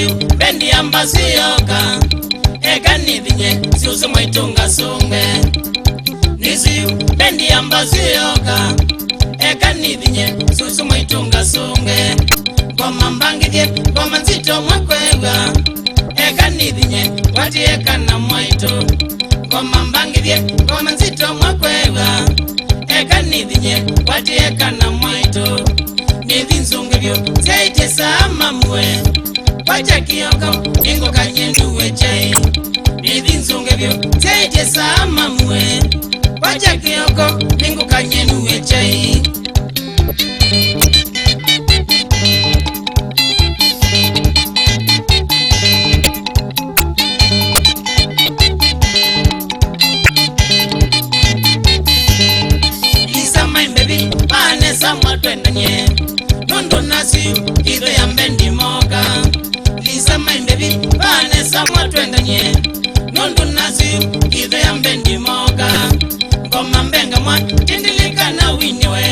Nisiu bendi ambasiyoka eka nidhinye siusu mwaitunga sunge. Nisiu bendi ambasiyoka eka nidhinye siusu mwaitunga sunge. Goma mbangidye goma nzito mwakwewa eka nidhinye wati eka na mwaito. Goma mbangidye goma nzito mwakwewa eka nidhinye wati eka na mwaito. Nidhi nzungevyo zaite sama mwe wacha kiyoko ingo kanyendu wechai. Nidhi nzungevyo zaite sama mwe wacha kiyoko ingo kanyendu wechai. Lisa my baby pane samwa twendanye nondo nasiu idho ya mbendi moga. Lisa my baby pane samwa twendanye nondo nasiu idho ya mbendi moga. Ngoma mbenga mwa tindilika na winyewe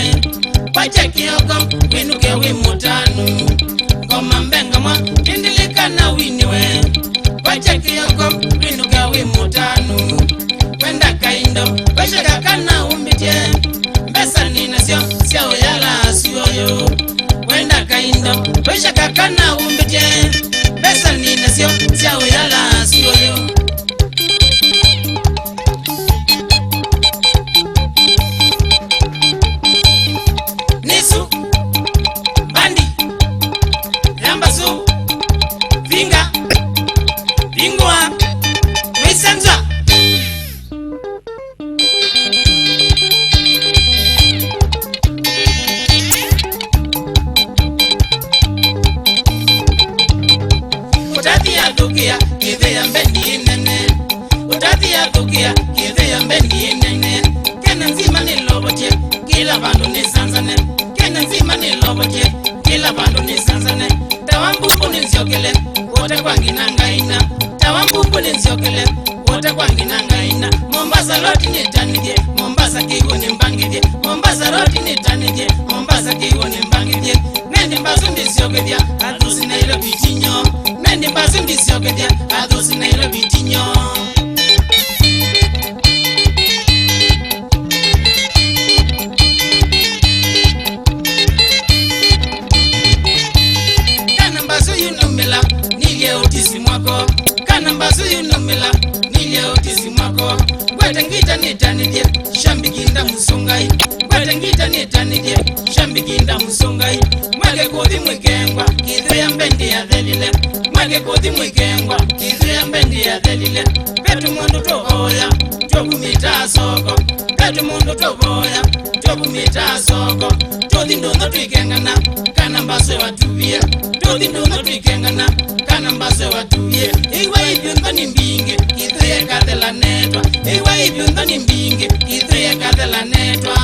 wacha kiyoko winuke wimutanu. Ngoma mbenga mwa tindilika na winyewe wacha kiyoko winuke wimutanu. Wenda kaindo washa kakana umbitye mbesa nina sio sio yala asiyoyo. Wenda kaindo washa kakana umbitye mbesa nina sio sio yala asiyoyo. Nisu bandi lambasu vinga vingwa wisenza. Utati ya dukia kidhe ya mbendi nene. Utati ya dukia kidhe ya mbendi nene. Kena nzima nilobotie kila bandu ni sanzane. Kena nzima nilobotie kila bandu ni sanzane. Tawambumbu ni nsiokele wote kwa nginangaina. Tawambumbu ni nsiokele wote kwa nginangaina. Mombasa roti ni tanidye Mombasa kigo ni mbangidye. Mombasa roti ni tanidye Mombasa kigo ni mbangidye. Mendi mbasu ndisiokedya adusi Nairobi tinyo. Mendi mbasu ndisiokedya adusi Nairobi tinyo. Kana mbasu yunumila nilye utisi mwako. Kana mbasu yunumila nilye utisi mwako. Gwete ngita nitanidye shambiginda musongai. Gwete ngita nitanidye shambiginda musongai. Mwage kodhi mwikengwa kidhe ya mbendi ya dhelile. Mwage kodhi mwikengwa kidhe ya mbendi ya dhelile. Petu mundu tovoya tobumita soko. Petu mundu tovoya tobumita soko. Todhi ndono twikengana kana mbase watuvie. Todhi ndono twikengana kana mbase watuvie. Iwa ibyo ndani mbingi kidhe ya kathela netwa. Iwa ibyo ndani mbingi kidhe ya kathela netwa.